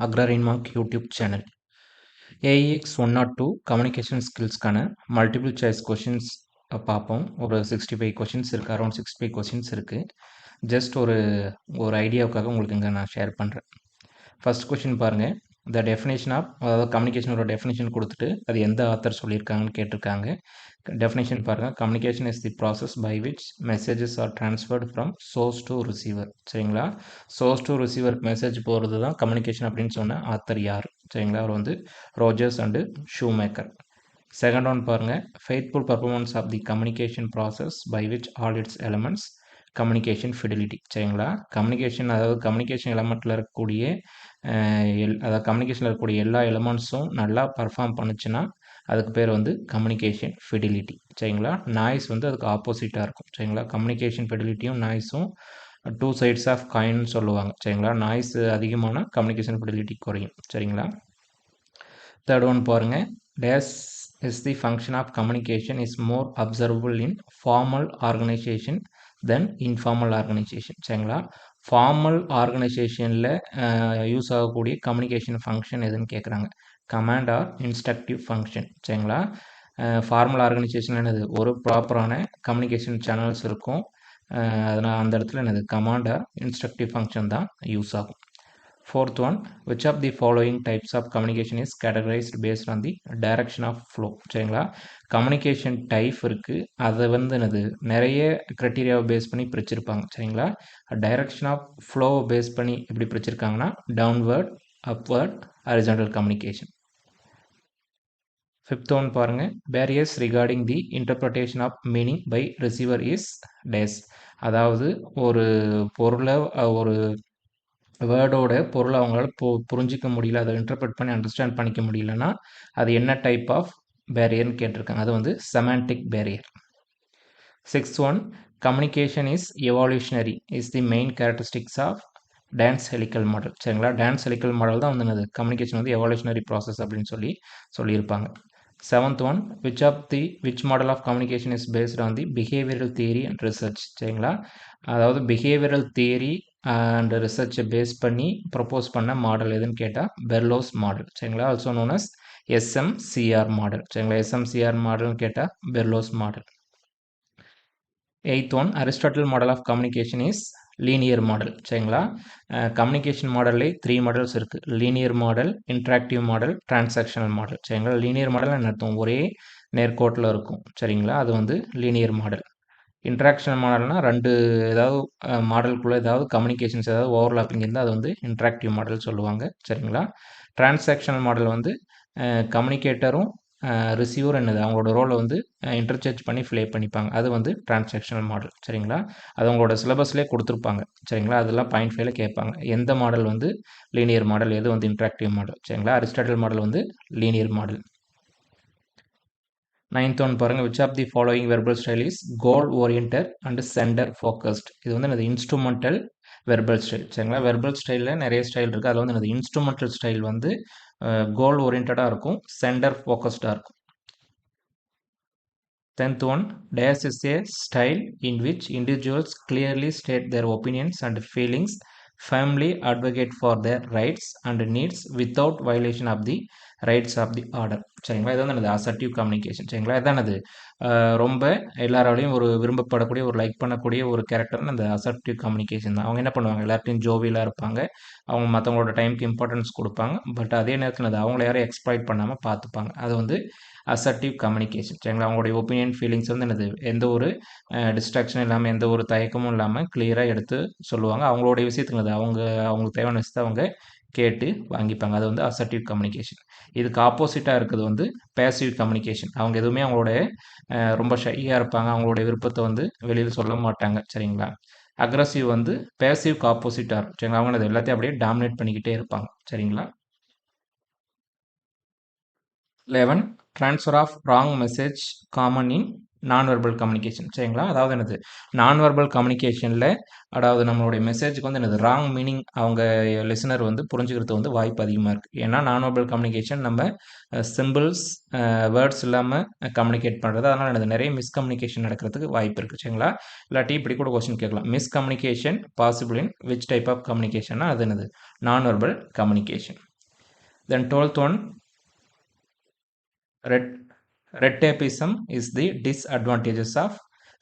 Agrarian Monk YouTube channel. AEX 102 communication ஸ்கில்ஸ்க்கான multiple choice questions பார்ப்போம். ஒரு 65 கொஷின்ஸ் இருக்குது, அரௌண்ட் 65 கொஷின்ஸ் இருக்குது. ஜஸ்ட் ஒரு ஒரு ஐடியாவுக்காக உங்களுக்கு இங்கே நான் ஷேர் பண்ணுறேன். ஃபர்ஸ்ட் கொஷின் பாருங்கள். த டெஃபினேஷன் ஆஃப், அதாவது கம்யூனிகேஷனோட டெஃபினேஷன் கொடுத்துட்டு அது எந்த ஆத்தர் சொல்லியிருக்காங்கன்னு கேட்டிருக்காங்க. டெஃபினேஷன் பாருங்கள். Communication is the process by which messages are transferred from source to receiver. சரிங்களா? சோர்ஸ் டு ரிசீவருக்கு மெசேஜ் போகிறது தான் கம்யூனிகேஷன் அப்படின்னு சொன்ன ஆத்தர் யார்? சரிங்களா? அவர் வந்து Rogers and Shoemaker. Second one பாருங்கள். Faithful performance of the communication process by which all its elements communication fidelity. சரிங்களா? கம்யூனிகேஷன், அதாவது கம்யூனிகேஷன் எலமெண்ட்டில் இருக்கக்கூடிய அதாவது கம்யூனிகேஷனில் இருக்கக்கூடிய எல்லா எலமெண்ட்ஸும் நல்லா பர்ஃபார்ம் பண்ணுச்சுன்னா அதுக்கு பேர் வந்து கம்யூனிகேஷன் ஃபிடிலிட்டி. சரிங்களா? நாய்ஸ் வந்து அதுக்கு ஆப்போசிட்டாக இருக்கும். சரிங்களா? கம்யூனிகேஷன் ஃபிடிலிட்டியும் நாய்ஸும் டூ சைட்ஸ் ஆஃப் காயின்னு சொல்லுவாங்க. சரிங்களா? நாய்ஸ் அதிகமான கம்யூனிகேஷன் ஃபிடிலிட்டி குறையும். சரிங்களா? தேர்ட் ஒன் பாருங்கள். Dash is the function of communication is more observable in formal organisation than informal organisation. சரிங்களா? ஃபார்மல் ஆர்கனைசேஷனில் யூஸ் ஆகக்கூடிய கம்யூனிகேஷன் ஃபங்க்ஷன் எதுன்னு கேட்குறாங்க. Command or instructive function. சரிங்களா? ஃபார்மல் ஆர்கனைசேஷன் என்னது, ஒரு ப்ராப்பரான கம்யூனிகேஷன் சேனல்ஸ் இருக்கும். அதனால் அந்த இடத்துல என்னது, கமாண்ட் ஆர் இன்ஸ்ட்ரக்டிவ் ஃபங்க்ஷன் தான் யூஸ் ஆகும். Fourth one, which of the following types of communication is categorized based on the direction of flow? சரிங்களா? கம்யூனிகேஷன் டைப் இருக்குது, அதை வந்து என்னது நிறைய க்ரைட்டீரியாவை பேஸ் பண்ணி பிரிச்சிருப்பாங்க. சரிங்களா? டைரக்ஷன் ஆஃப் ஃப்ளோவை பேஸ் பண்ணி எப்படி பிரிச்சிருக்காங்கன்னா downward, upward, horizontal communication. Fifth one பாருங்கள். Barriers regarding the interpretation of meaning by receiver is dash. அதாவது ஒரு பொருளை, ஒரு வேர்டோட பொருளை அவங்களால புரிஞ்சிக்க முடியல, அதை இன்டர்பிரட் பண்ணி அண்டர்ஸ்டாண்ட் பண்ணிக்க முடியலன்னா அது என்ன டைப் ஆஃப் பேரியர்னு கேட்டிருக்காங்க. அது வந்து semantic barrier. Sixth one, communication is evolutionary is the main characteristics of Dance helical model. சரிங்களா? டான்ஸ் ஹெலிக்கல் மாடல் தான் வந்து என்னது, கம்யூனிகேஷன் வந்து எவால்யூஷனரி ப்ராசஸ் அப்படின்னு சொல்லியிருப்பாங்க. Seventh one, which model of communication is based on the behavioural theory and research. சரிங்களா? அதாவது behavioural theory and ரிசர்ச்சை பேஸ் பண்ணி ப்ரப்போஸ் பண்ண மாடல் எதுன்னு கேட்டால் பெர்லோஸ் மாடல். சரிங்களா? Also known as SMCR model. சரிங்களா? எஸ்எம்சிஆர் மாடல்னு கேட்டால் Berlo's model. Eighth one, Aristotle model of communication is linear model. சரிங்களா? கம்யூனிகேஷன் மாடல்லே 3 மாடல்ஸ் இருக்குது. Linear model, interactive model, transactional model. சரிங்களா? லீனியர் மாடல் என்ன அர்த்தம், ஒரே நேர்கோட்டில் இருக்கும். சரிங்களா? அது வந்து லீனியர் மாடல். இன்ட்ராக்ஷனல் மாடல்னால் ரெண்டு, ஏதாவது மாடலுக்குள்ளே ஏதாவது கம்யூனிகேஷன்ஸ் ஏதாவது ஓவர்லாப்பிங் இருந்தால் அது வந்து இன்ட்ராக்டிவ் மாடல் சொல்லுவாங்க. சரிங்களா? டிரான்சாக்ஷனல் மாடல் வந்து கம்யூனிகேட்டரும் ரிசீவர் என்னது அவங்களோட ரோலை வந்து இன்டர்சேஞ்ச் பண்ணி ப்ளே பண்ணிப்பாங்க. அது வந்து டிரான்சாக்ஷனல் மாடல். சரிங்களா? அது அவங்களோட சிலபஸ்லேயே கொடுத்துருப்பாங்க. சரிங்களா? அதெல்லாம் பாயிண்ட் 5ல கேட்பாங்க. எந்த மாடல் வந்து லீனியர் மாடல், எது வந்து இன்ட்ராக்டிவ் மாடல். சரிங்களா? அரிஸ்டாட்டில் மாடல் வந்து லீனியர் மாடல். நைன்த் ஒன் பாருங்கள். Which of the following verbal style is goal oriented and sender focused. இது வந்து என்னது, இன்ஸ்ட்ருமெண்டல் வெர்பல் ஸ்டைல். சரிங்களா? வெர்பல் ஸ்டைலில் நிறைய ஸ்டைல் இருக்குது. அதில் வந்து என்னது, இன்ஸ்ட்ருமெண்டல் ஸ்டைல் வந்து கோல் ஓரியன்டாக இருக்கும், சென்டர் ஃபோக்கஸ்டாக இருக்கும். 10th one, dash is a style in which individuals clearly state their opinions and feelings, firmly advocate for their rights and needs without violation of the rights of the order. சரிங்களா? இதுதான் என்னது, assertive communication. சரிங்களா? இதுதான் என்னது, ரொம்ப எல்லாராலையும் ஒரு விரும்பப்படக்கூடிய, ஒரு லைக் பண்ணக்கூடிய ஒரு கேரக்டர்னு அந்த அசர்ட்டிவ் கம்யூனிகேஷன் தான். அவங்க என்ன பண்ணுவாங்க, எல்லார்ட்டையும் ஜோவியலாக இருப்பாங்க, அவங்க மற்றவங்களோட டைமுக்கு இம்பார்ட்டன்ஸ் கொடுப்பாங்க, பட் அதே நேரத்தில் அது அவங்கள யாரும் எக்ஸ்ப்ளாய்ட் பண்ணாமல் பார்த்துப்பாங்க. அது வந்து அசர்ட்டிவ் கம்யூனிகேஷன். சரிங்களா? அவங்களுடைய ஒப்பீனியன், ஃபீலிங்ஸ் வந்து என்னது, எந்த ஒரு டிஸ்ட்ராக்ஷனும் இல்லாமல், எந்த ஒரு தயக்கமும் இல்லாமல் கிளியராக எடுத்து சொல்லுவாங்க. அவங்களுடைய விஷயத்துக்கு அது அவங்களுக்கு தேவையான விஷயத்தை அவங்க கேட்டு வாங்கிப்பாங்க. அது வந்து அசர்ட்டிவ் கம்யூனிகேஷன். இதுக்கு ஆப்போசிட்டாக இருக்குது வந்து பேசிவ் கம்யூனிகேஷன். அவங்க எதுவுமே அவங்களோட ரொம்ப ஷையாக இருப்பாங்க, அவங்களுடைய விருப்பத்தை வந்து வெளியில் சொல்ல மாட்டாங்க. சரிங்களா? அக்ரஸிவ் வந்து பேசிவ்க்கு ஆப்போசிட்டாக இருக்கும். சரிங்களா? அவங்க அது எல்லாத்தையும் அப்படியே டாமினேட் பண்ணிக்கிட்டே இருப்பாங்க. சரிங்களா? 11, transfer of wrong message common in non verbal communication. சரிங்களா? அதாவது என்னது, நான் வெர்பல் கம்யூனிகேஷனில், அதாவது நம்மளுடைய மெசேஜுக்கு வந்து என்னது, ராங் மீனிங் அவங்க லிசனர் வந்து புரிஞ்சுக்கிறது வந்து வாய்ப்பு அதிகமாக இருக்குது. ஏன்னா நான் வெர்பல் கம்யூனிகேஷன் நம்ம சிம்பிள்ஸ், வேர்ட்ஸ் இல்லாமல் கம்யூனிகேட் பண்ணுறது. அதனால் என்னது, நிறைய மிஸ்கம்யூனிகேஷன் நடக்கிறதுக்கு வாய்ப்பு இருக்குது. சரிங்களா? இல்லாட்டி இப்படி கூட கொஸ்டின் கேட்கலாம், miscommunication possible in which type of கம்யூனிகேஷன்னா அது என்னது, non verbal communication. Then 12th one red red tapeism is the disadvantages of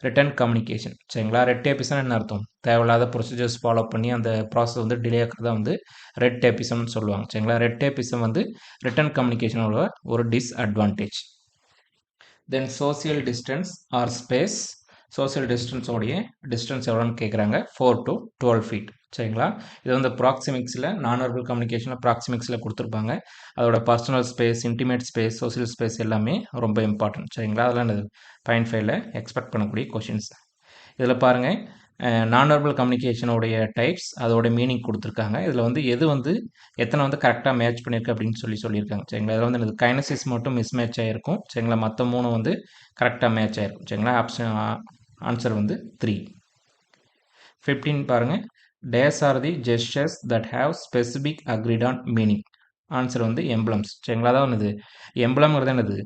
written communication. சரிங்களா? ரெட் டேபிசம் என்ன அர்த்தம்? தேவையில்லாத ப்ரொசீஜர்ஸ் ஃபாலோ பண்ணி அந்த ப்ராசஸ் வந்து டிலே ஆக்கிறதா வந்து ரெட் டேபிசம்னு சொல்லுவாங்க. சரிங்களா? ரெட் டேபிசம் வந்து ரிட்டன் கம்யூனிகேஷனோட ஒரு disadvantage. Then social distance or space. Social டிஸ்டன்ஸோடைய டிஸ்டன்ஸ் எவ்வளோன்னு கேட்குறாங்க. 4 to 12 feet. சரிங்களா? இது வந்து ப்ராக்சிமிக்ஸில் நான்வெர்பல் கம்யூனிகேஷனில் ப்ராக்சிமிக்ஸில் கொடுத்துருப்பாங்க. அதோட personal space, intimate space, social space எல்லாமே ரொம்ப இம்பார்ட்டன்ட். சரிங்களா? அதெல்லாம் இந்த பாயிண்ட் 5ல எக்ஸ்பெக்ட் பண்ணக்கூடிய கொஷின்ஸ். இதில் பாருங்கள், நான்வெர்பல் கம்யூனிகேஷனுடைய டைப்ஸ், அதோட மீனிங் கொடுத்துருக்காங்க. இதில் வந்து எது வந்து எத்தனை வந்து கரெக்டாக மேட்ச் பண்ணியிருக்கு அப்படின்னு சொல்லியிருக்காங்க. சரிங்களா? இதில் வந்து எனக்கு கைனசிஸ் மட்டும் மிஸ் மேட்ச் ஆகிருக்கும். சரிங்களா? மற்ற 3 வந்து கரெக்டாக மேட்ச் ஆகிருக்கும். சரிங்களா? ஆப்ஷன் ஆன்சர் வந்து 3. 15 பாருங்கள், these are the gestures that have specific agreed on meaning. Answer வந்து எம்பளம்ஸ். சரிங்களா? அதான் என்னது எம்பளம்ங்கிறது என்னது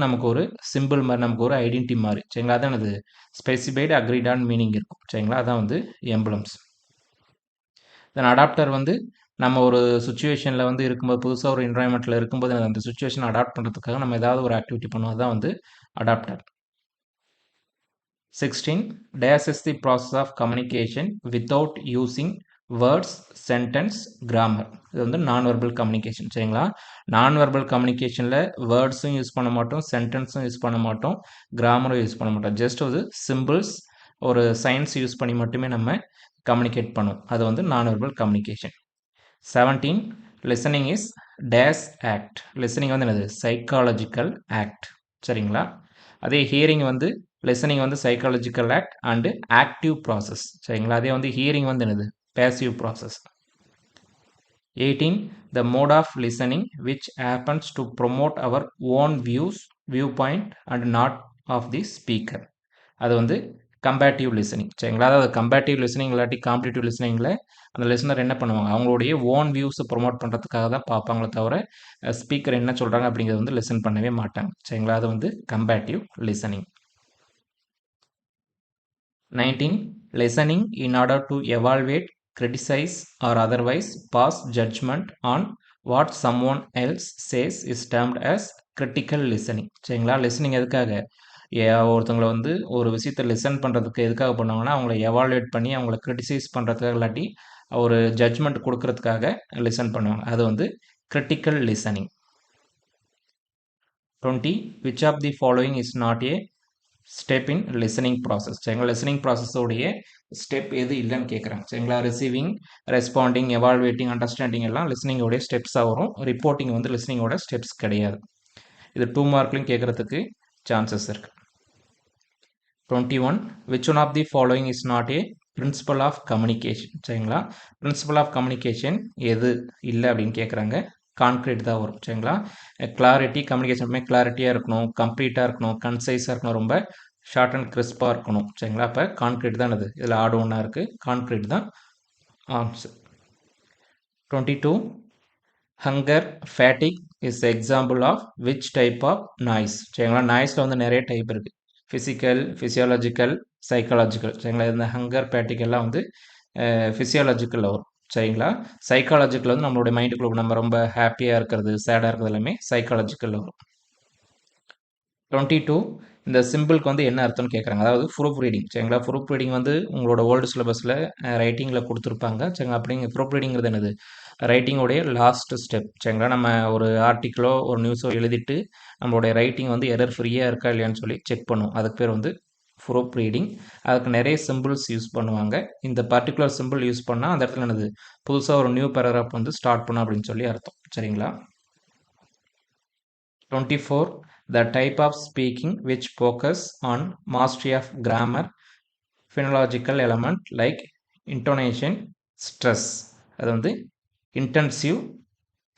நமக்கு ஒரு சிம்பிள் மாதிரி, நமக்கு ஒரு ஐடென்டி மாதிரி. சரிங்களா? அதான் என்னது ஸ்பெசிஃபைடு அக்ரிட் ஆன் மீனிங் இருக்கும். சரிங்களா? அதான் வந்து எம்பளம்ஸ். தென் அடாப்டர் வந்து நம்ம ஒரு சுச்சுவேஷனில் வந்து இருக்கும்போது, புதுசாக ஒரு என்வரான்மெண்ட்டில் இருக்கும்போது அந்த சுச்சுவேஷனை அடாப்ட் பண்ணுறதுக்காக நம்ம ஏதாவது ஒரு ஆக்டிவிட்டி பண்ணுவோம். அதான் வந்து adapter. 16 dash is the process of communication without using words, sentence, grammar. இது வந்து நான் வெர்பல் கம்யூனிகேஷன். சரிங்களா? நான் வெர்பல் கம்யூனிகேஷனில் வேர்ட்ஸும் யூஸ் பண்ண மாட்டோம், சென்டென்ஸும் யூஸ் பண்ண மாட்டோம், கிராமரும் யூஸ் பண்ண மாட்டோம். ஜஸ்ட் ஒரு சிம்பிள்ஸ், ஒரு சயின்ஸ் யூஸ் பண்ணி மட்டுமே நம்ம கம்யூனிகேட் பண்ணுவோம். அது வந்து நான் verbal communication. 17 listening is days act. Listening வந்து என்னது சைக்காலஜிக்கல் ஆக்ட். சரிங்களா? அதே ஹியரிங் வந்து லிசனிங் வந்து psychological act and active process. சரிங்களா? அதே வந்து ஹியரிங் வந்து என்னது passive process. 18 the mode of listening which happens to promote our own viewpoint and not of the speaker. அது வந்து கம்பேட்டிவ் லிசனிங். சரிங்களா? அதாவது கம்பேட்டிவ் லிசனிங் இல்லாட்டி காம்படிட்டிவ் லிசனிங்கில் அந்த லிசனர் என்ன பண்ணுவாங்க, அவங்களுடைய ஓன் வியூஸை ப்ரொமோட் பண்ணுறதுக்காக தான் பார்ப்பாங்களே தவிர ஸ்பீக்கர் என்ன சொல்கிறாங்க அப்படிங்கிறது வந்து லிசன் பண்ணவே மாட்டாங்க. சரிங்களா? அது வந்து competitive listening. 19 listening in order to evaluate, criticize or otherwise pass judgment on what someone else says is termed as critical listening. சரிங்களா? லிசனிங் எதுக்காக, ஒருத்தவங்களை வந்து ஒரு விஷயத்தை லிசன் பண்ணுறதுக்கு எதுக்காக பண்ணுவாங்கன்னா, அவங்கள எவாலுவேட் பண்ணி அவங்கள கிரிட்டிசைஸ் பண்ணுறதுக்காக இல்லாட்டி ஒரு ஜட்ஜ்மெண்ட் கொடுக்கறதுக்காக லிசன் பண்ணுவாங்க. அது வந்து critical listening. 20 which of the following is not a step in listening process. சரிங்களா? லிசனிங் ப்ராசஸோடைய ஸ்டெப் எது இல்லைன்னு கேட்குறாங்க. சரிங்களா? ரிசீவிங், ரெஸ்பாண்டிங், எவால்வேட்டிங், அண்டர்ஸ்டாண்டிங் எல்லாம் லிசனிங்கோடைய ஸ்டெப்ஸாக வரும். ரிப்போர்ட்டிங் வந்து லிசனிங்கோட ஸ்டெப்ஸ் கிடையாது. இது 2 மார்க்லையும் கேட்குறதுக்கு சான்சஸ் இருக்குது. 21 which one of the following is not a principle of communication. சரிங்களா? principle of communication எது இல்லை அப்படின்னு கேட்குறாங்க. கான்க்ரீட் தான் வரும். சரிங்களா? கிளாரிட்டி, கம்யூனிகேஷன் கிளாரிட்டியாக இருக்கணும், கம்ப்ளீட்டாக இருக்கணும், கன்சைஸாக இருக்கணும், ரொம்ப ஷார்ட் அண்ட் கிறிஸ்பாக இருக்கணும். சரிங்களா? அப்போ கான்க்ரீட் தான் இது. இதில் ஆடு ஒன்றா இருக்குது, கான்க்ரீட் தான் answer. 22 hunger, fatigue is example of which type of noise. சரிங்களா? நாய்ஸில் வந்து நிறைய டைப் இருக்குது. Physical, physiological, psychological. சரிங்களா? இந்த ஹங்கர், ஃபேட்டிக் எல்லாம் வந்து ஃபிசியாலஜிக்கலில் வரும். சரிங்களா? சைக்காலஜிக்கல் வந்து நம்மளுடைய மைண்டுக்குள்ள நம்ம ரொம்ப ஹாப்பியாக இருக்கிறது, சேடாக இருக்கிறது எல்லாமே சைக்காலஜிக்கலில் வரும். 22 இந்த சிம்பிளுக்கு வந்து என்ன அர்த்தம்னு கேட்குறாங்க. அதாவது ப்ரூஃப் ரீடிங். சரிங்களா? ப்ரூஃப் ரீடிங் வந்து உங்களோட ஓல்டு சிலபஸில் ரைட்டிங்கில் கொடுத்துருப்பாங்க. சரிங்களா? அப்படிங்க ப்ரூஃப் ரீடிங்கிறது என்னது, ரைட்டிங்கோடைய லாஸ்ட் ஸ்டெப். சரிங்களா? நம்ம ஒரு ஆர்டிக்கிளோ ஒரு நியூஸோ எழுதிட்டு நம்மளுடைய ரைட்டிங் வந்து எரர் ஃப்ரீயாக இருக்கா இல்லையான்னு சொல்லி செக் பண்ணுவோம். அதுக்கு பேர் வந்து ப்ரூஃப் ரீடிங். அதுக்கு நிறைய சிம்பிள்ஸ் யூஸ் பண்ணுவாங்க. இந்த பர்டிகுலர் சிம்பிள் யூஸ் பண்ணால் அந்த இடத்துல என்னது புதுசாக ஒரு நியூ பேராகிராஃப் வந்து ஸ்டார்ட் பண்ணும் அப்படின்னு சொல்லி அர்த்தம். சரிங்களா? 24 the type of speaking which focus on mastery of grammar, phonological element like intonation, stress. அது வந்து இன்டென்சிவ்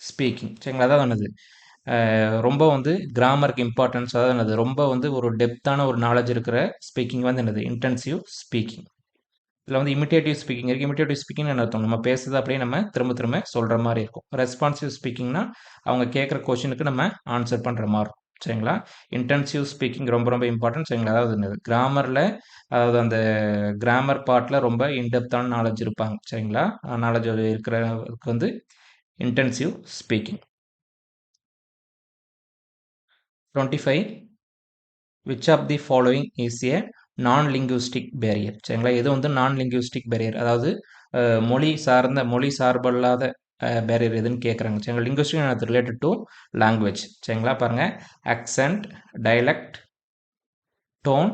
ஸ்பீக்கிங். சரிங்களா? அதாவது என்னது ரொம்ப வந்து கிராமருக்கு இம்பார்ட்டன்ஸ், அதாவது என்னது ரொம்ப வந்து ஒரு டெப்த்தான ஒரு நாலேஜ் இருக்கிற ஸ்பீக்கிங் வந்து என்னது இன்டென்சிவ் ஸ்பீக்கிங். இதில் வந்து இமிட்டேட்டிவ் ஸ்பீக்கிங் இருக்குது. இமிட்டேட்டிவ் ஸ்பீக்கிங் என்ன அர்த்தம், நம்ம பேசுறது அப்படியே நம்ம திரும்ப திரும்ப சொல்கிற மாதிரி இருக்கும். ரெஸ்பான்சிவ் ஸ்பீக்கிங்னா அவங்க கேட்குற கொஷினுக்கு நம்ம ஆன்சர் பண்ணுற மாதிரி இருக்கும். சரிங்களா? இன்டென்சிவ் ஸ்பீக்கிங் ரொம்ப ரொம்ப இம்பார்ட்டன்ட். சரிங்களா? அதாவது கிராமரில், அதாவது அந்த கிராமர் பார்ட்டில் ரொம்ப இன்டெப்த்தான நாலேஜ் இருப்பாங்க. சரிங்களா? நாலேஜ் இருக்கிறதுக்கு வந்து intensive speaking. 25 which of the following is a non-linguistic barrier சரிங்களா இது வந்து non-linguistic barrier அதாவது மொழி சார்பல்லாத பேரியர் எதுன்னு கேட்குறாங்க சரிங்களா லிங்குவிஸ்டிக் அது ரிலேட்டட் டு லாங்குவேஜ் சரிங்களா பாருங்க அக்சென்ட் டைலக்ட் டோன்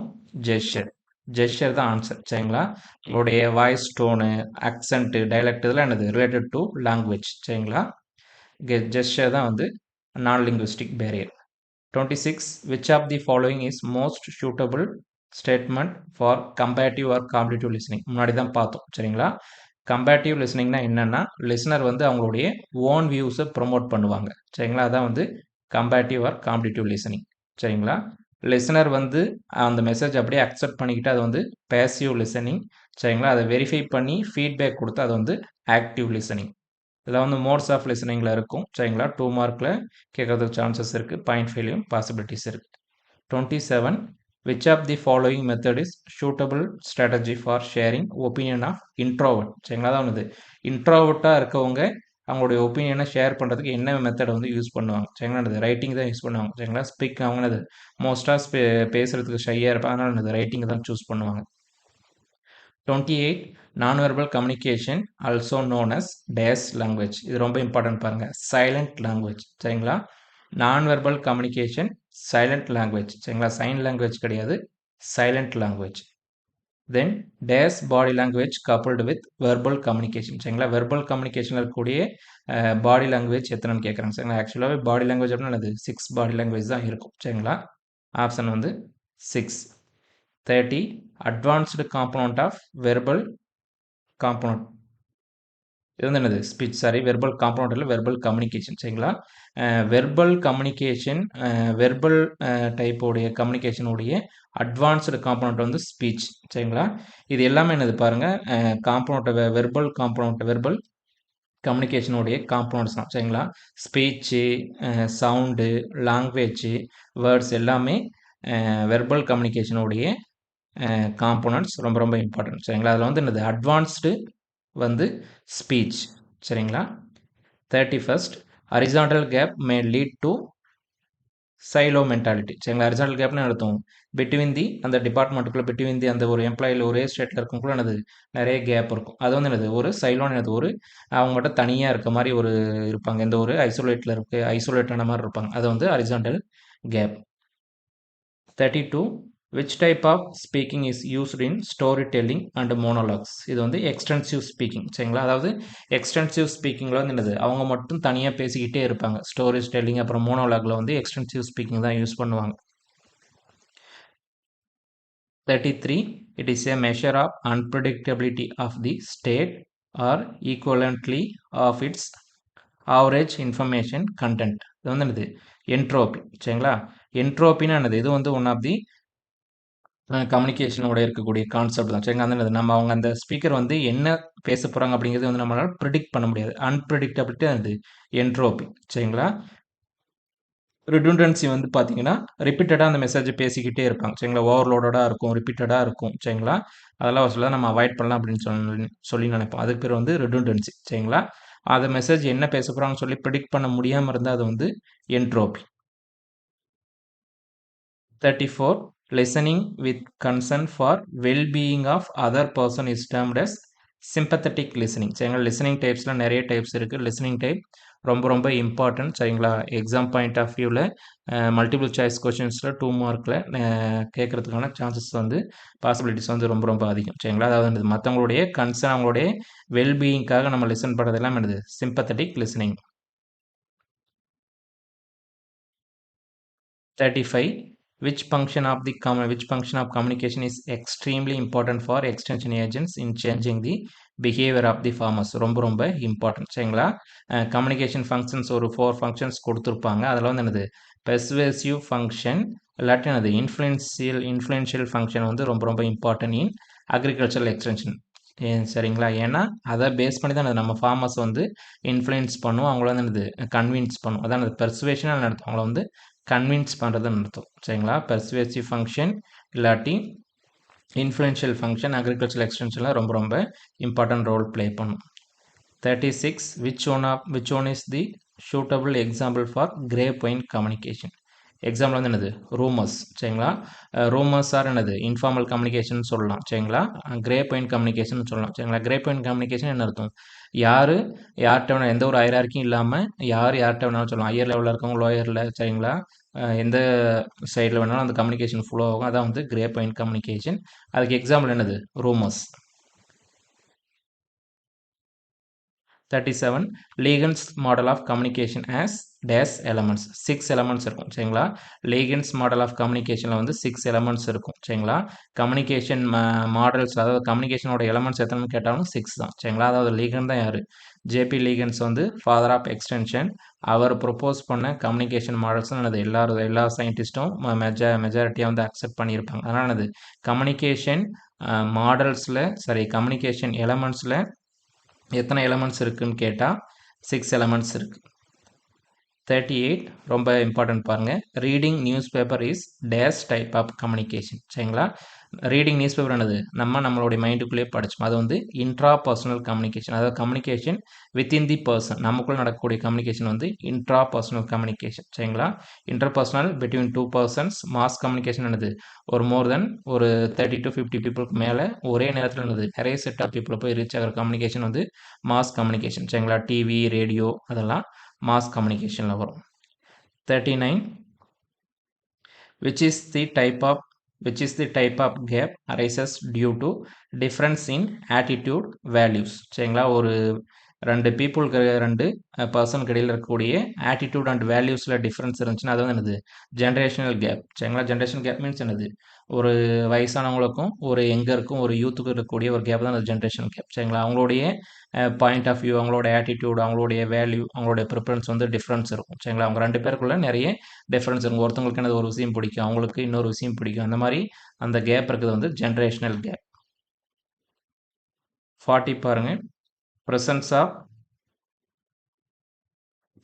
ஜெஸ்டர் தான் ஆன்சர் சரிங்களா உங்களுடைய வாய்ஸ் டோனு அக்சென்ட் டைலக்ட் இதெல்லாம் என்னது ரிலேட்டட் டு லாங்குவேஜ் சரிங்களா ஜெஸ்டர் தான் வந்து non-linguistic barrier 26 which of the following is most suitable statement for comparative or competitive listening முன்னாடி தான் பார்த்தோம் சரிங்களா கம்பேரிட்டிவ் லிசனிங்னா என்னன்னா லிசனர் வந்து அவங்களுடைய ஓன் வியூஸை ப்ரொமோட் பண்ணுவாங்க சரிங்களா அதான் வந்து கம்பேரிட்டிவ் ஆர் காம்படிட்டிவ் லிசனிங் சரிங்களா லிசனர் வந்து அந்த மெசேஜ் அப்படியே அக்செப்ட் பண்ணிக்கிட்டு அது வந்து பேசிவ் லிசனிங் சரிங்களா அதை வெரிஃபை பண்ணி ஃபீட்பேக் கொடுத்து அது வந்து ஆக்டிவ் லிசனிங் இதில் வந்து மோட்ஸ் ஆஃப் லிசனிங்கில் இருக்கும் சரிங்களா 2 மார்க்கில் கேட்கறதுக்கு சான்சஸ் இருக்குது 0.5லையும் பாசிபிலிட்டிஸ் இருக்குது 27 which of the following method is suitable strategy for sharing opinion of introvert சரிங்களா அதான் வந்து இன்ட்ரோவர்ட்டாக இருக்கவங்க அவங்களுடைய ஒப்பீனியனை ஷேர் பண்ணுறதுக்கு என்ன மெத்தடை வந்து யூஸ் பண்ணுவாங்க சரிங்களா ரைட்டிங் தான் யூஸ் பண்ணுவாங்க சரிங்களா ஸ்பீக் அவங்க மோஸ்ட்டாக பேசுகிறதுக்கு ஷையாக இருப்பாங்க அதனால் ரைட்டிங் தான் சூஸ் பண்ணுவாங்க 28 non-verbal communication also known as dash language இது ரொம்ப இம்பார்ட்டன்ட் பாருங்க சைலண்ட் லாங்குவேஜ் சரிங்களா non-verbal communication silent language சரிங்களா சைன் லாங்குவேஜ் கிடையாது silent language then dash body language coupled with verbal communication சரிங்களா வெர்பல் கம்யூனிகேஷனில் இருக்கக்கூடிய பாடி லாங்குவேஜ் எத்தனைன்னு கேட்குறாங்க சரிங்களா ஆக்சுவலாகவே பாடி லாங்குவேஜ் அப்படின்னா அது 6 பாடி லாங்குவேஜ் தான் இருக்கும் சரிங்களா ஆப்ஷன் வந்து 6 30 advanced component of verbal component இது வந்து என்னது ஸ்பீச் சாரி வெர்பல் காம்பனண்ட் இல்லை வெர்பல் கம்யூனிகேஷன் சரிங்களா வெர்பல் கம்யூனிகேஷன் வெர்பல் டைப்போடைய கம்யூனிகேஷனுடைய அட்வான்ஸ்டு காம்பனண்ட் வந்து ஸ்பீச் சரிங்களா இது எல்லாமே என்னது பாருங்கள் காம்பனண்ட் வெர்பல் கம்யூனிகேஷனுடைய காம்பனண்ட்ஸ் தான் சரிங்களா ஸ்பீச்சு சவுண்டு லாங்குவேஜ் வேர்ட்ஸ் எல்லாமே வெர்பல் கம்யூனிகேஷனுடைய காம்போனன்ட்ஸ் ரொம்ப ரொம்ப இம்பார்ட்டன்ட் சரிங்களா அதில் வந்து என்னது அட்வான்ஸ்டு வந்து ஸ்பீச் சரிங்களா 31st horizontal gap may lead to silo mentality சரிங்களா ஹரிசாண்டல் கேப்னு நடத்தும் பிட்வீன் தி அந்த டிபார்ட்மெண்ட்டுக்குள்ளே பிட்வீன் தி அந்த ஒரு எம்ப்ளாயில் ஒரே ஸ்டேட்டில் இருக்கும்குள்ள என்னது நிறைய கேப் இருக்கும் அது வந்து என்னது ஒரு சைலோன்னு என்னது ஒரு அவங்க மட்டும் தனியாக இருக்க மாதிரி ஒரு இருப்பாங்க இந்த ஒரு ஐசோலேட்டான மாதிரி இருப்பாங்க அது வந்து horizontal gap 32 which type of speaking is used in storytelling and monologues இது வந்து எக்ஸ்டென்சிவ் ஸ்பீக்கிங் சரிங்களா அதாவது எக்ஸ்டென்சிவ் ஸ்பீக்கிங்கில் வந்து என்னது அவங்க மட்டும் தனியாக பேசிக்கிட்டே இருப்பாங்க ஸ்டோரிஸ் டெல்லிங் அப்புறம் மோனோலாகில் வந்து எக்ஸ்டென்சிவ் ஸ்பீக்கிங் தான் யூஸ் பண்ணுவாங்க 33 it is a measure of unpredictability of the state or equivalently of its average information content இது வந்து என்னது என்ட்ரோபி சரிங்களா என்ட்ரோபின்னு என்னது இது வந்து ஒன் ஆஃப் தி கம்யூனிகேஷனோட இருக்கக்கூடிய கான்செப்ட் தான் சரிங்க அந்த நம்ம அவங்க அந்த ஸ்பீக்கர் வந்து என்ன பேச போகிறாங்க அப்படிங்கிறது வந்து நம்மளால் ப்ரிடிக்ட் பண்ண முடியாது அன்பிரடிக்டபிலிட்டி அது என்ட்ரோபி சரிங்களா ரிடண்டன்சி வந்து பார்த்தீங்கன்னா ரிப்பீட்டடாக அந்த மெசேஜ் பேசிக்கிட்டே இருப்பாங்க சரிங்களா ஓவர்லோடாக இருக்கும் ரிப்பீட்டடாக இருக்கும் சரிங்களா அதெல்லாம் சொல்ல நம்ம அவாய்ட் பண்ணலாம் அப்படின்னு சொல்லி நினைப்போம் அதுக்கு பேர் வந்து ரிடண்டன்சி சரிங்களா அந்த மெசேஜ் என்ன பேச போகிறாங்கன்னு சொல்லி ப்ரிடிக்ட் பண்ண முடியாமல் இருந்தால் அது வந்து entropy 34 listening with concern for well-being of other person is termed as sympathetic listening சரிங்களா லிசனிங் டைப்ஸில் நிறைய டைப்ஸ் இருக்குது லிசனிங் டைப் ரொம்ப ரொம்ப இம்பார்ட்டன்ட் சரிங்களா எக்ஸாம் பாயிண்ட் ஆஃப் வியூவில் மல்டிபிள் சாய்ஸ் கொஷின்ஸில் 2 மார்க்கில் கேட்குறதுக்கான சான்சஸ் வந்து பாசிபிலிட்டிஸ் வந்து ரொம்ப ரொம்ப அதிகம் சரிங்களா அதாவது மற்றவங்களுடைய கன்சர்ன் அவங்களுடைய வெல்பீயிங்காக நம்ம லிசன் பண்ணுறது எல்லாம் என்னது sympathetic listening 35 which function of communication is extremely important for extension agents in changing the behavior of the farmers ரொம்ப ரொம்ப இம்பார்ட்டன்ட் சரிங்களா கம்யூனிகேஷன் ஃபங்க்ஷன்ஸ் ஒரு 4 ஃபங்க்ஷன்ஸ் கொடுத்துருப்பாங்க அதில் வந்து என்னது பெர்சுவேசிவ் ஃபங்க்ஷன் இல்லாட்டி என்னது இன்ஃப்ளூயன்ஷியல் ஃபங்க்ஷன் வந்து ரொம்ப ரொம்ப இம்பார்ட்டன்ட் இன் அக்ரிகல்ச்சரல் எக்ஸ்டென்ஷன் சரிங்களா ஏன்னா அதை பேஸ் பண்ணி தான் நம்ம ஃபார்மர்ஸ் வந்து இன்ஃப்ளூயன்ஸ் பண்ணுவோம் அவங்கள வந்து என்னது கன்வின்ஸ் பண்ணுவோம் அதான் அது பெர்சுவேஷனாக நடத்தும் அவங்கள வந்து கன்வின்ஸ் பண்ணுறதுன்னு அர்த்தம் சரிங்களா பெர்சுவேசிவ் ஃபங்க்ஷன் இல்லாட்டி இன்ஃப்ளூயன்ஷியல் ஃபங்க்ஷன் அக்ரிகல்ச்சரல் எக்ஸ்டென்ஷனில் ரொம்ப ரொம்ப இம்பார்ட்டன்ட் ரோல் ப்ளே பண்ணும் 36 which one is the suitable example for grapevine communication example வந்து என்னது ரூமர்ஸ் சரிங்களா. ரூமர்ஸ் ஆர் என்னது இன்ஃபார்மல் கம்யூனிகேஷன் சொல்லலாம் சரிங்களா. கிரே பாயிண்ட் கம்யூனிகேஷன் சொல்லலாம் சரிங்களா. கிரே பாயிண்ட் கம்யூனிகேஷன் என்ன அர்த்தம், யார் யார்கிட்ட வேணால் எந்த ஒரு ஹையரார்க்கியும் இல்லாமல் யார் யார்கிட்ட வேணாலும் சொல்லலாம். ஹையர் லெவலில் இருக்கவங்க லோயரில் சரிங்களா. எந்த சைடில் வேணாலும் அந்த கம்யூனிகேஷன் ஃப்ளோ ஆகும். அதான் வந்து கிரே பாயிண்ட் கம்யூனிகேஷன். அதுக்கு எக்ஸாம்பிள் என்னது rumours. 37 Legan's model of communication as dash elements 6 elements இருக்கும் சரிங்களா. Legan's model of communicationல வந்து 6 elements இருக்கும் சரிங்களா. கம்யூனிகேஷன் மாடல்ஸ் அதாவது கம்யூனிகேஷனோட எலமெண்ட்ஸ் எத்தனைன்னு கேட்டாலும் 6 தான் சரிங்களா. அதாவது லீகன் தான் யார், ஜேபி லீகன்ஸ் வந்து ஃபாதர் ஆஃப் எக்ஸ்டென்ஷன். அவர் ப்ரொப்போஸ் பண்ண கம்யூனிகேஷன் மாடல்ஸ் என்னது எல்லா சயின்டிஸ்ட்டும் மெஜாரிட்டியாக வந்து அக்செப்ட் பண்ணியிருப்பாங்க. அதனால் என்னது கம்யூனிகேஷன் மாடல்ஸில் கம்யூனிகேஷன் எலமெண்ட்ஸில் எத்தனை எலமெண்ட்ஸ் இருக்குன்னு கேட்டால் 6 எலமெண்ட்ஸ் இருக்குது. 38 ரொம்ப இம்பார்ட்டன்ட் பாருங்கள். Reading news paper is dash type of communication சரிங்களா. ரீடிங் நியூஸ் பேப்பர் என்னது நம்மளுடைய மைண்டுக்குள்ளேயே படிச்சோம். அது வந்து இன்ட்ரா பர்சனல் கம்யூனிகேஷன், அதாவது கம்யூனிகேஷன் வித்தின் தி பர்சன், நமக்குள்ளே நடக்கக்கூடிய கம்யூனிகேஷன் வந்து இன்ட்ரா பர்சனல் கம்யூனிகேஷன் சரிங்களா. Inter personal between 2 persons. Mass communication என்னது ஒரு மோர் தென் ஒரு 30 to 50 பீப்புளுக்கு மேலே ஒரே நேரத்தில் என்னது நிறைய செட் ஆஃப் பீப்புளை போய் ரீச் ஆகிற கம்யூனிகேஷன் வந்து மாஸ் கம்யூனிகேஷன் சரிங்களா. டிவி ரேடியோ அதெல்லாம் மாஸ் கம்யூனிகேஷனில் வரும். 39 which is the type of gap arises due to difference in attitude values சரிங்களா. ஒரு ரெண்டு பர்சனுக்கு இடையில் இருக்கக்கூடிய ஆட்டிடியூட் அண்ட் வேல்யூஸில் டிஃப்ரென்ஸ் இருந்துச்சுன்னா அது வந்து என்னது ஜென்ரேஷனல் கேப் சரிங்களா. ஜென்ரேஷனல் கேப் மீன்ஸ் என்னது ஒரு வயசானவங்களுக்கும் ஒரு யங்கருக்கும் ஒரு யூத்துக்கும் இருக்கக்கூடிய ஒரு கேப் தான் அந்த ஜென்ரேஷனல் கேப் சரிங்களா. அவங்களுடைய பாயிண்ட் ஆஃப் வியூ, அவங்களோட ஆட்டிடியூட், அவங்களுடைய வேல்யூ, அவங்களுடைய ப்ரிஃபரன்ஸ் வந்து டிஃப்ரென்ஸ் இருக்கும் சரிங்களா. அவங்க ரெண்டு பேருக்குள்ள நிறைய டிஃப்ரென்ஸ் இருக்கும். ஒருத்தவங்களுக்கு என்னது ஒரு விஷயம் பிடிக்கும், அவங்களுக்கு இன்னொரு விஷயம் பிடிக்கும். அந்த மாதிரி அந்த கேப் இருக்குது வந்து ஜென்ரேஷனல் கேப். 40 பாருங்க.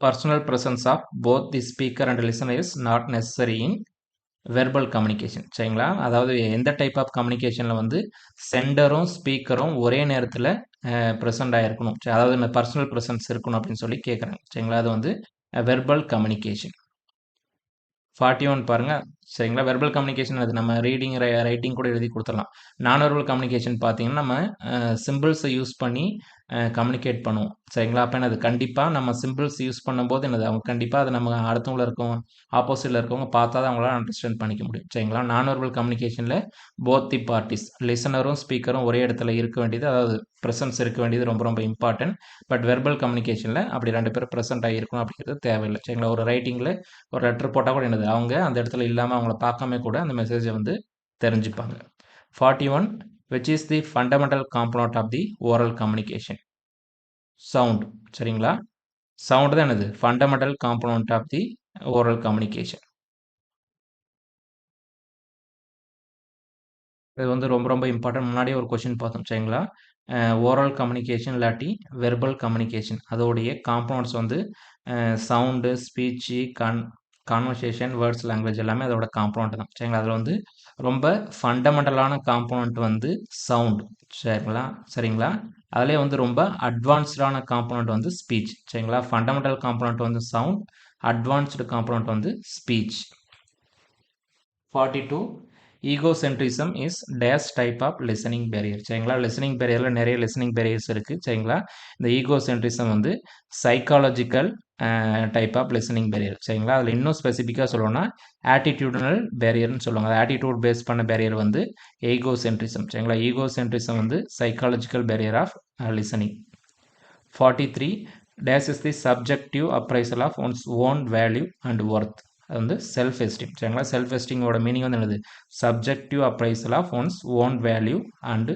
personal presence of both the speaker and listener is not necessary in verbal communication சரிங்களா. அதாவது எந்த டைப் ஆஃப் கம்யூனிகேஷனில் வந்து சென்டரும் ஸ்பீக்கரும் ஒரே நேரத்தில் ப்ரெசென்ட் ஆகிருக்கணும், அதாவது பர்சனல் ப்ரெசன்ஸ் இருக்கணும் அப்படின்னு சொல்லி கேட்குறாங்க சரிங்களா. அது வந்து வெர்பல் கம்யூனிகேஷன். 41 பாருங்கள் சரிங்களா. வெர்பல் கம்யூனிகேஷன் அது நம்ம ரீடிங் ரைட்டிங் கூட எழுதி கொடுத்துடலாம். நான் வெர்பல் கம்யூனிகேஷன் பார்த்தீங்கன்னா நம்ம சிம்பிள்ஸை யூஸ் பண்ணி கம்யூனிகேட் பண்ணுவோம் சரிங்களா. அப்போ என்னது கண்டிப்பாக நம்ம சிம்பிள்ஸ் யூஸ் பண்ணும்போது என்னது அவங்க கண்டிப்பாக அதை நம்ம அடுத்தவங்கள இருக்கவங்க ஆப்போசிட்டில் இருக்கவங்க பார்த்தா தான் அவங்களால அண்டர்ஸ்டாண்ட் பண்ணிக்க முடியும் சரிங்களா. நான் வெர்பல் கம்யூனிகேஷனில் போத் தி பார்ட்டிஸ் லிசனரும் ஸ்பீக்கரும் ஒரே இடத்துல இருக்க வேண்டியது, அதாவது ப்ரெசன்ஸ் இருக்க வேண்டியது ரொம்ப ரொம்ப இம்பார்ட்டன்ட். பட் வெர்பல் கம்யூனிகேஷனில் அப்படி ரெண்டு பேரும் ப்ரெசென்ட் ஆகிருக்கணும் அப்படிங்கிறது தேவையில்லை சரிங்களா. ஒரு ரைட்டிங்கில் ஒரு லெட்டர் போட்டால் கூட என்னது அவங்க அந்த இடத்துல இல்லாமல் அவங்கள பார்க்காம கூட அந்த மெசேஜை வந்து தெரிஞ்சுப்பாங்க. 41 which is the fundamental component of the oral communication sound சரிங்களா. சவுண்ட் தான் என்னது fundamental component of the oral communication. இது வந்து ரொம்ப ரொம்ப இம்பார்ட்டன்ட். முன்னாடியே ஒரு கொஸ்டின் பார்த்தோம் சரிங்களா. ஓரல் கம்யூனிகேஷன் இல்லாட்டி வெர்பல் கம்யூனிகேஷன் அதோடைய காம்பனண்ட்ஸ் வந்து sound, speech, conversation, words, language எல்லாமே அதோட காம்பனண்ட் தான் சரிங்களா. அதில் வந்து ரொம்ப ஃபண்டமெண்டலான காம்பனண்ட் வந்து சவுண்ட் சரிங்களா. அதிலே வந்து ரொம்ப அட்வான்ஸ்டான காம்பனண்ட் வந்து ஸ்பீச் சரிங்களா. ஃபண்டமெண்டல் காம்பனண்ட் வந்து சவுண்ட், அட்வான்ஸ்டு காம்பனண்ட் வந்து speech. 42 egocentrism is dash type of listening barrier சரிங்களா. லிசனிங் பேரியரில் நிறைய லிசனிங் பேரியர்ஸ் இருக்குது சரிங்களா. இந்த ஈகோசென்ட்ரிசம் வந்து psychological type of listening barrier சரிங்களா. அதில் இன்னும் ஸ்பெசிஃபிக்காக சொல்லணும்னா ஆட்டிடியூடனல் பேரியர்னு சொல்லுவாங்க. அது ஆட்டிடியூட் பேஸ் பண்ண பேரியர் வந்து ஈகோசென்ட்ரிசம் சரிங்களா. ஈகோசென்ட்ரிசம் வந்து psychological barrier of listening. 43 dash is the subjective appraisal of one's own value and worth. அது வந்து செல்ஃப் எஸ்டீம் சரிங்களா. செல்ஃப் எஸ்டீமோட மீனிங் வந்து என்னது subjective appraisal of one's own value and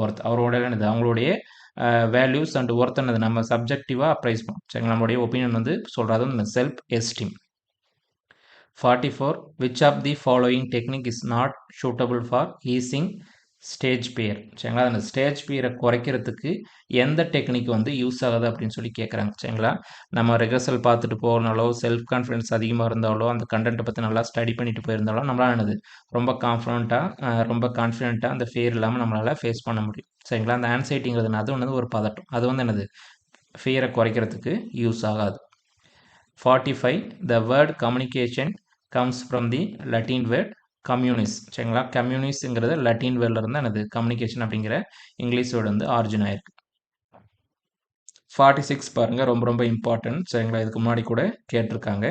worth. அவரோட என்னது அவங்களுடைய வேல்யூஸ் அண்ட் ஒர்த் என்னது நம்ம சப்ஜெக்டிவாக அப்ரைஸ் பண்ணும் சரிங்களா. நம்மளுடைய ஒப்பீனியன் வந்து சொல்கிறது இந்த self esteem. 44 which of the following technique is not suitable for easing stage fear சரிங்களா. அந்த ஸ்டேஜ் பியரை குறைக்கிறதுக்கு எந்த டெக்னிக் வந்து யூஸ் ஆகுது அப்படின்னு சொல்லி கேட்குறாங்க சரிங்களா. நம்ம ரிஹர்சல் பார்த்துட்டு போகிறனாலோ, செல்ஃப் கான்ஃபிடன்ஸ் அதிகமாக இருந்தாலோ, அந்த கண்டென்ட்டை பற்றி நல்லா ஸ்டடி பண்ணிட்டு போயிருந்தாலோ நம்மளால் என்னது ரொம்ப கான்ஃபிடென்ட்டாக அந்த ஃபியர் இல்லாமல் நம்மளால் ஃபேஸ் பண்ண முடியும் சரிங்களா. அந்த ஆன்சைட்டிங்கிறது அது வந்து ஒரு பதட்டம், அது வந்து என்னது ஃபியரை குறைக்கிறதுக்கு யூஸ் ஆகாது. 45 the word communication comes from the Latin word communis. சரிங்களா, கம்யூனிஸ்ங்கிறது லட்டின் வேர்ட்ல இருந்து என்னது கம்யூனிகேஷன் அப்படிங்கிற இங்கிலீஷ் வேர்டு வந்து ஆரிஜின் ஆயிருக்கு. 46 பாருங்க, ரொம்ப ரொம்ப இம்பார்ட்டன்ட். சரிங்களா, இதுக்கு முன்னாடி கூட கேட்டிருக்காங்க.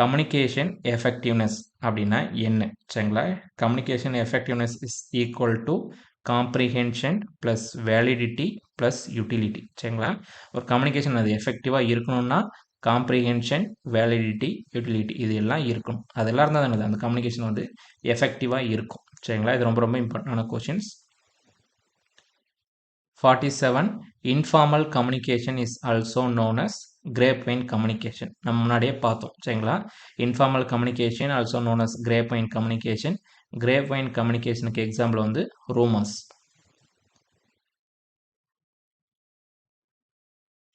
கம்யூனிகேஷன் எஃபெக்டிவ்னஸ் அப்படின்னா என்ன? சரிங்களா, communication effectiveness is equal to comprehension plus validity plus utility. சரிங்களா, ஒரு கம்யூனிகேஷன் அது எஃபெக்டிவாக இருக்கணும்னா காம்ப்ரிஹென்ஷன், வேலிடிட்டி, யூட்டிலிட்டி இது எல்லாம் இருக்கணும். அதெல்லாம் இருந்தால் தானே அந்த கம்யூனிகேஷன் வந்து எஃபெக்டிவாக இருக்கும். சரிங்களா, இது ரொம்ப ரொம்ப இம்பார்ட்டண்டான questions. 47 informal communication is also known as grapevine communication. நம்ம முன்னாடியே பார்த்தோம். சரிங்களா, informal communication also known as grapevine communication. grapevine communicationக்கு எக்ஸாம்பிள் வந்து rumors.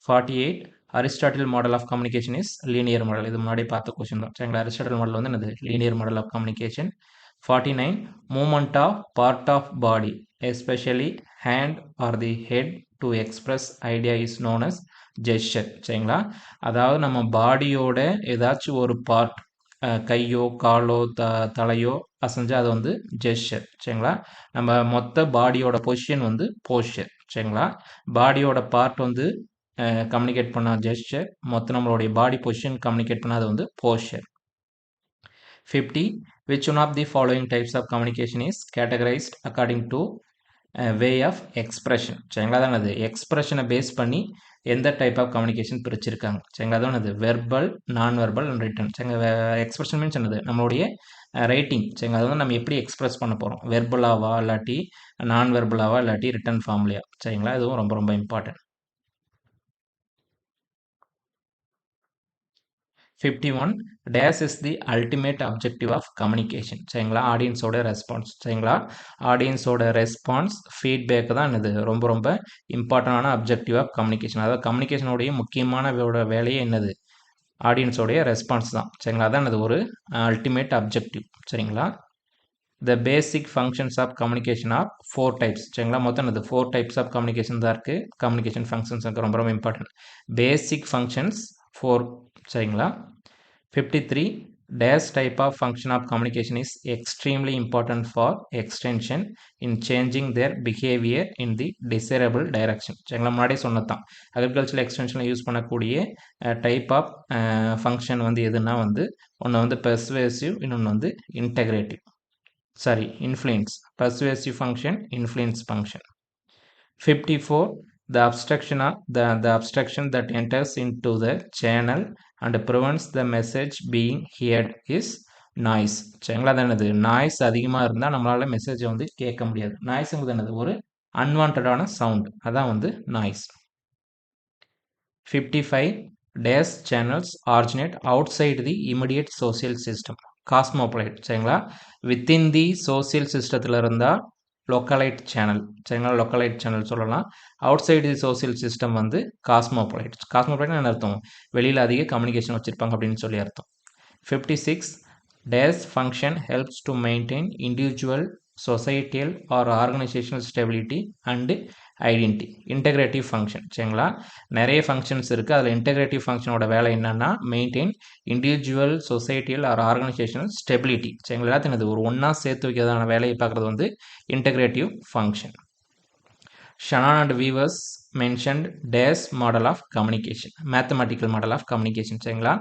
48 Aristotle model of communication is linear model. இது முன்னாடி பார்த்த கொஸ்டின் தான். சரிங்களா, அரிஸ்டாட்டில் மாடல் வந்து என்னது linear model of communication. 49 movement of part of body especially hand or the head to express idea is known as gesture. சரிங்களா, அதாவது நம்ம பாடியோட ஏதாச்சும் ஒரு பார்ட், கையோ காலோ தலையோ அசைஞ்சு அது வந்து ஜெஸ்டர். சரிங்களா, நம்ம மொத்த பாடியோட பொசிஷன் வந்து போஸ்டர். சரிங்களா, பாடியோட பார்ட் வந்து கம்யூனிகேட் பண்ணால் ஜெஸ்டர், மொத்தம் நம்மளுடைய பாடி பொசிஷன் கம்யூனிகேட் பண்ணால் அது வந்து poster. 50 which one of the following types of communication is categorized according to way of expression. சரிங்களா, அதான் அது எக்ஸ்பிரஷனை பேஸ் பண்ணி எந்த டைப் ஆஃப் கம்யூனிகேஷன் பிரிச்சிருக்காங்க. சரிங்களா, அதான் அது வெர்பல், நான் வெர்பல் அண்ட் ரிட்டன். சரிங்களா, எக்ஸ்பிரஷன் மீன்ஸ் என்னது நம்மளுடைய ரைட்டிங். சரிங்களா, அது வந்து நம்ம எப்படி எக்ஸ்பிரஸ் பண்ண போகிறோம், வெர்பலாவா இல்லாட்டி நான் வெர்பலாவா இல்லாட்டி ரிட்டன் ஃபார்ம்லையா. சரிங்களா, இதுவும் ரொம்ப ரொம்ப important. 51 dash is the ultimate objective of communication. சரிங்களா, ஆடியன்ஸோட ரெஸ்பான்ஸ். சரிங்களா, ஆடியன்ஸோட ரெஸ்பான்ஸ் ஃபீட்பேக் தான் இது ரொம்ப ரொம்ப இம்பார்ட்டண்டான அப்ஜெக்டிவ் ஆஃப் கம்யூனிகேஷன். அதாவது கம்யூனிகேஷனுடைய முக்கியமான வேலையே என்னது, ஆடியன்ஸோடைய ரெஸ்பான்ஸ் தான். சரிங்களா, அதான் அது ஒரு அல்டிமேட் அப்ஜெக்டிவ். சரிங்களா, the basic functions of communication are 4 types. சரிங்களா, மொத்தம் இது 4 types of communication தான் இருக்கு. கம்யூனிகேஷன் ஃபங்க்ஷன்ஸ் ரொம்ப ரொம்ப இம்பார்ட்டன்ட். பேசிக் ஃபங்க்ஷன்ஸ் 4. சரிங்களா, 53 dash type of function of communication is extremely important for extension in changing their behavior in the desirable direction. சரிங்களா, முன்னாடியே சொன்னதான் அக்ரிகல்ச்சரல் எக்ஸ்டென்ஷனில் யூஸ் பண்ணக்கூடிய டைப் ஆஃப் ஃபங்க்ஷன் வந்து எதுனா வந்து ஒன்று வந்து பெர்சுவேசிவ், இன்னொன்று வந்து integrative. Sorry, influence. Persuasive function, influence function. 54 the obstruction that enters into the channel and prevents the message being heard is noise. சரிங்களா, அது என்னது நாய்ஸ் அதிகமாக இருந்தால் நம்மளால் மெசேஜை வந்து கேட்க முடியாது. நாய்ஸுங்கிறது என்னது ஒரு அன்வான்டான சவுண்ட், அதான் வந்து noise. 55 dash channels originate outside the immediate social system. காஸ்மோபொலைட். சரிங்களா, வித்தின் தி சோசியல் சிஸ்டத்தில் இருந்தால் லொக்கலைட் சேனல். சரிங்களா, லொக்கலைட் சேனல் சொல்லலாம். அவுட் சைடு தி சோசியல் சிஸ்டம் வந்து காஸ்மோபொலைட். காஸ்மோபொலைட்னு என்ன அர்த்தம், வெளியில் அதிக கம்யூனிகேஷன் வச்சுருப்பாங்க அப்படின்னு சொல்லி அர்த்தம். 56 dash function helps to maintain individual, societal or organizational stability and identity. Integrative function. சரிங்களா, நிறைய ஃபங்க்ஷன்ஸ் இருக்குது. அதில் இன்டெகிரேட்டிவ் ஃபங்க்ஷனோட வேலை என்னென்னா maintain individual, societal or organizational stability. சரிங்களா, எல்லாத்தையும் இது ஒரு ஒன்றா சேர்த்து வைக்கிறதான வேலையை பார்க்குறது வந்து integrative function. Shannon and Weaver's mentioned dash model of communication, mathematical model of communication. சரிங்களா,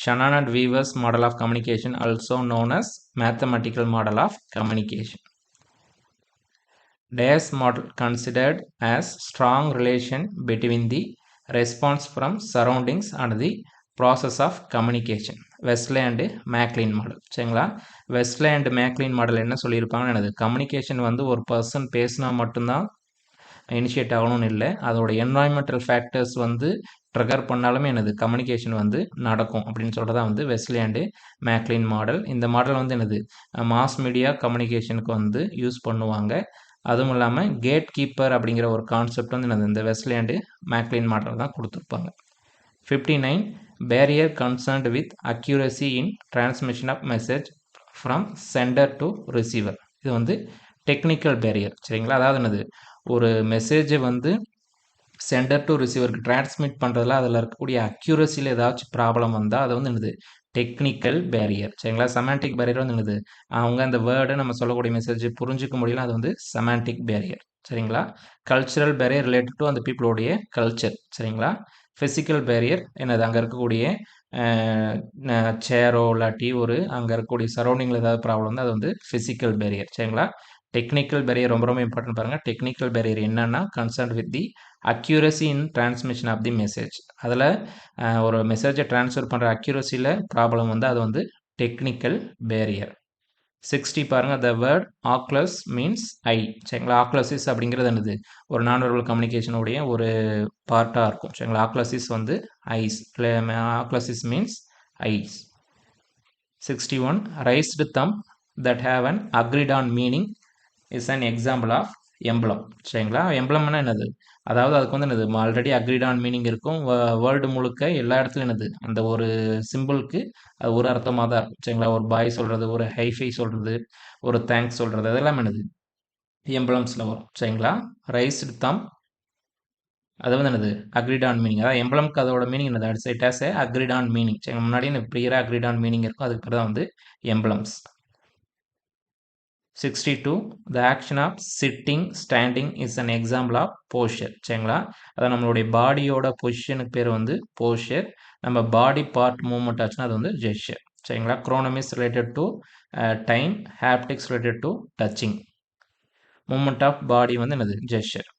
Shannon and Weaver's model of communication also known as mathematical model of communication. Dash model considered as strong relation between the response from surroundings and the process of communication. Westley and MacLean model. சரிங்களா, Westley and MacLean model என்ன சொல்லியிருப்பாங்கன்னு என்னது, communication வந்து ஒரு person பேசினா மட்டும்தான் initiate ஆகணும்னு இல்லை, அதோட என்வாயன்மெண்டல் ஃபேக்டர்ஸ் வந்து ட்ரிகர் பண்ணாலுமே என்னது கம்யூனிகேஷன் வந்து நடக்கும் அப்படின்னு சொல்கிறதா வந்து வெஸ்லே அண்டு மேக்லின் மாடல். இந்த மாடல் வந்து என்னது மாஸ் மீடியா கம்யூனிகேஷனுக்கு வந்து யூஸ் பண்ணுவாங்க. அதுவும் இல்லாமல் கேட் கீப்பர் அப்படிங்கிற ஒரு கான்செப்ட் வந்து என்னது இந்த வெஸ்லே அண்டு மேக்லின் மாடல் தான் கொடுத்துருப்பாங்க. 59 barrier concerned with accuracy in transmission of message from sender to receiver. இது வந்து டெக்னிக்கல் பேரியர். சரிங்களா, அதாவது என்னது ஒரு மெசேஜை வந்து சென்டர் டு ரிசீவருக்கு டிரான்ஸ்மிட் பண்ணுறதுல அதில் இருக்கக்கூடிய அக்யூரசியில் ஏதாச்சும் ப்ராப்ளம் வந்தால் அதை வந்து என்னது டெக்னிக்கல் பேரியர் சரிங்களா. செமாண்டிக் பேரியர் வந்து என்னது, அவங்க அந்த வேர்டை நம்ம சொல்லக்கூடிய மெசேஜ் புரிஞ்சிக்க முடியல, அது வந்து செமாண்டிக் பேரியர் சரிங்களா. கல்ச்சுரல் பேரியர் ரிலேட்டட் டு அந்த பீப்புளோடைய கல்ச்சர் சரிங்களா. ஃபிசிக்கல் பேரியர் என்னது, அங்கே இருக்கக்கூடிய சேரோ இல்லாட்டி ஒரு அங்கே இருக்கக்கூடிய சரௌண்டிங்கில் ஏதாவது ப்ராப்ளம் வந்து அது வந்து ஃபிசிக்கல் பேரியர் சரிங்களா. டெக்னிக்கல் பேரியர் ரொம்ப ரொம்ப இம்பார்ட்டன்ட் பாருங்கள். டெக்னிக்கல் பேரியர் என்னன்னா concern with the accuracy in transmission of the message. அதில் ஒரு மெசேஜை ட்ரான்ஸ்ஃபர் பண்ணுற அக்யூரசியில் ப்ராப்ளம் வந்து அது வந்து டெக்னிக்கல் பேரியர். 60 பாருங்கள். த வேர்ட் ஆக்லஸ் மீன்ஸ் ஐ சரிங்களா. ஆக்லசிஸ் அப்படிங்கிறது என்னது, ஒரு நான் வெர்பல் கம்யூனிகேஷனுடைய ஒரு பார்ட்டாக இருக்கும் சரிங்களா. ஆக்லசிஸ் வந்து eyes, oculesics means eyes. 61 raised thumb that have an agreed on meaning is an example of emblem சரிங்களா. எம்ப்ளம்னா என்னது, அதாவது அதுக்கு வந்து என்னது ஆல்ரெடி அக்ரீட் ஆன் மீனிங் இருக்கும். வேர்ல்டு முழுக்க எல்லா இடத்துலையும் என்னது அந்த ஒரு சிம்பிளுக்கு அது ஒரு அர்த்தமாக தான் இருக்கும் சரிங்களா. ஒரு பாய் சொல்கிறது, ஒரு ஹைஃபை சொல்கிறது, ஒரு தேங்க்ஸ் சொல்கிறது, அதெல்லாம் என்னது எம்ப்ளம்ஸில் வரும் சரிங்களா. ரைஸ்டு தம் அது வந்து என்னது அக்ரிட் ஆன் மீனிங், அதாவது எம்பளம்க்கு அதோட மீனிங் என்னது, ads it has A அக்ரிட் on meaning சரி. முன்னாடி ப்ரியராக அக்ரிட் ஆன் மீனிங் இருக்கும், அதுக்கு பிறகு தான் வந்து emblems. 62 the action of sitting standing is an example of posture சரிங்களா. அதான் நம்மளுடைய பாடியோட பொசிஷனுக்கு பேர் வந்து போஸ்டர். நம்ம பாடி பார்ட் மூவ்மெண்ட் ஆச்சுன்னா அது வந்து ஜெஸ்டர் சரிங்களா. Chronemics related to time, haptics related to touching, movement of body வந்து என்னது gesture.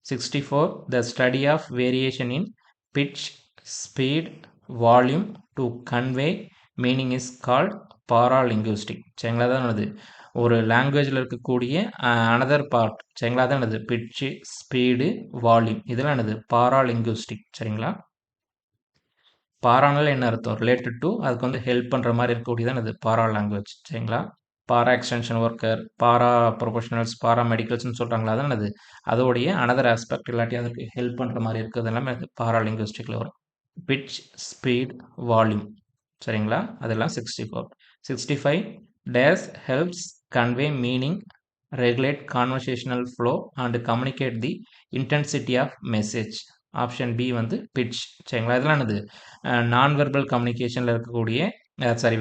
64 the study of variation in pitch, speed, volume to convey meaning is called paralinguistic சரிங்களா. தான் என்னது ஒரு லாங்குவேஜில் இருக்கக்கூடிய அனதர் பார்ட் சரிங்களா. தான் என்னது பிட்சு, ஸ்பீடு, வால்யூம், இதெல்லாம் என்னது பாராலிங்குவிஸ்டிக் சரிங்களா. பாரானால் என்ன அர்த்தம், ரிலேட்டட் டு அதுக்கு வந்து ஹெல்ப் பண்ணுற மாதிரி இருக்கக்கூடியதான் என்னது பாரா லாங்குவேஜ் சரிங்களா. பாரா எக்ஸ்டென்ஷன் ஒர்க்கர், பாரா ப்ரொஃபஷனல்ஸ், பாரா மெடிக்கல்ஸ்னு சொல்கிறாங்களா, அதான் என்னது அதோடைய அனதர் ஆஸ்பெக்ட் இல்லாட்டி அதுக்கு ஹெல்ப் பண்ணுற மாதிரி இருக்கிறது எல்லாமே அது பாரா லிங்குவிஸ்டிக்கில் வரும். பிட்ச், ஸ்பீட், வால்யூம் சரிங்களா. அதெல்லாம் 64. 65 these helps convey meaning, regulate conversational flow and communicate the intensity of message. Option B வந்து பிட்ச் சரிங்களா. இதெல்லாம் என்னது நான் வெர்பல் கம்யூனிகேஷனில் இருக்கக்கூடிய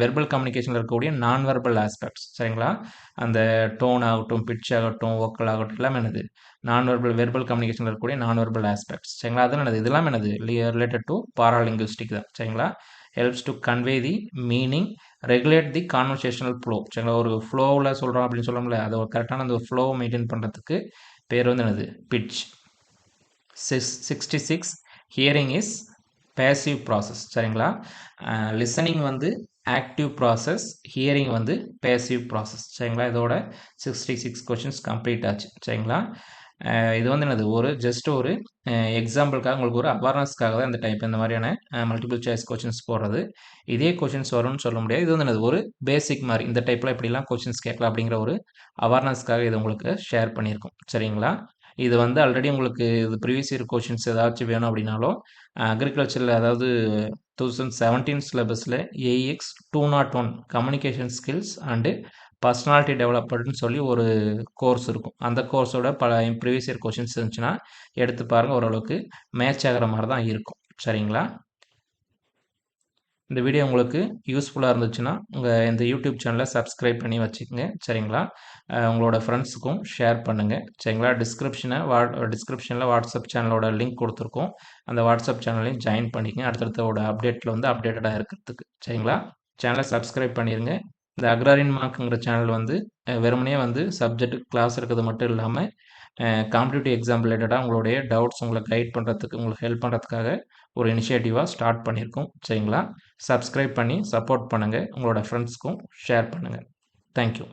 வெர்பல் கம்யூனிகேஷனில் இருக்கக்கூடிய நான் வெர்பல் ஆஸ்பெக்ட்ஸ் சரிங்களா. அந்த டோன் ஆகட்டும், பிட்ச் ஆகட்டும், வோக்கல் ஆகட்டும், எல்லாமே என்னது நான் வெர்பல் கம்யூனிகேஷனில் இருக்கக்கூடிய நான் வெர்பல் ஆஸ்பெக்ட்ஸ் சரிங்களா. அதெல்லாம் என்னது இதெல்லாம் என்னது ரிலேட்டட் டு பாராலிங்குவிஸ்டிக் தான் சரிங்களா. Helps to convey the meaning, regulate the conversational flow சரிங்களா. ஒரு ஃப்ளோவில் சொல்கிறோம் அப்படின்னு சொல்லணும்ல, அதை ஒரு கரெக்டான அந்த ஃப்ளோவை மெயின்டைன் பண்ணுறதுக்கு பேர் வந்து என்னது pitch. 66 hearing is passive process சரிங்களா. லிசனிங் வந்து ஆக்டிவ் ப்ராசஸ், ஹியரிங் வந்து பேசிவ் ப்ராசஸ் சரிங்களா. இதோட 66 கொஷின்ஸ் கம்ப்ளீட் ஆச்சு சரிங்களா. இது வந்து என்னது ஒரு ஜஸ்ட் ஒரு எக்ஸாம்பிளுக்காக, உங்களுக்கு ஒரு அவேர்னஸ்க்காக தான் இந்த டைப் இந்த மாதிரியான மல்டிபிள் சாய்ஸ் கொஷின்ஸ் போடுறது. இதே கொஷின்ஸ் வரும்னு சொல்ல முடியாது. இது வந்து என்னது ஒரு பேசிக் மாதிரி, இந்த டைப்பில் இப்படிலாம் கொஷின்ஸ் கேட்கலாம் அப்படிங்கிற ஒரு அவேர்னஸ்க்காக இது உங்களுக்கு ஷேர் பண்ணியிருக்கோம் சரிங்களா. இது வந்து ஆல்ரெடி உங்களுக்கு இது ப்ரீவியஸ் இயர் கொஷின்ஸ் ஏதாச்சும் வேணும் அப்படின்னாலும் அக்ரிகல்ச்சரில், அதாவது 2017 சிலபஸில் AEX 201 communication skills and personality டெவலப்மெண்ட்னு சொல்லி ஒரு கோர்ஸ் இருக்கும். அந்த கோர்ஸோட பல ப்ரீவியஸ் இயர் கொஷின்ஸ் இருந்துச்சுன்னா எடுத்து பாருங்கள், ஓரளவுக்கு மேட்ச் ஆகிற மாதிரி தான் இருக்கும் சரிங்களா. இந்த வீடியோ உங்களுக்கு யூஸ்ஃபுல்லாக இருந்துச்சுன்னா இந்த யூடியூப் சேனலை சப்ஸ்கிரைப் பண்ணி வச்சுக்கோங்க சரிங்களா. உங்களோட ஃப்ரெண்ட்ஸுக்கும் ஷேர் பண்ணுங்கள் சரிங்களா. டிஸ்கிரிப்ஷனில் வாட்ஸ்அப் சேனலோட லிங்க் கொடுத்துருக்கோம். அந்த வாட்ஸ்அப் சேனலையும் ஜாயின் பண்ணிக்கங்க, அடுத்தடுத்தோட அப்டேட்டில் வந்து அப்டேட்டடாக இருக்கிறதுக்கு சரிங்களா. சேனலை சப்ஸ்கிரைப் பண்ணிடுங்க. இந்த அக்ராரியன் மார்க்குங்கிற சேனல் வந்து வெறுமனே வந்து சப்ஜெக்ட் கிளாஸ் இருக்கிறது மட்டும் இல்லாமல் காம்படிட்டிவ் எக்ஸாம் ரிலேட்டடாக உங்களுடைய டவுட்ஸ் உங்களை கைட் பண்ணுறதுக்கு, உங்களுக்கு ஹெல்ப் பண்ணுறதுக்காக ஒரு இனிஷியேட்டிவாக ஸ்டார்ட் பண்ணியிருக்கோம் சரிங்களா. சப்ஸ்கிரைப் பண்ணி சப்போர்ட் பண்ணுங்கள், உங்களோட ஃப்ரெண்ட்ஸ்க்கும் ஷேர் பண்ணுங்கள். தேங்க்யூ.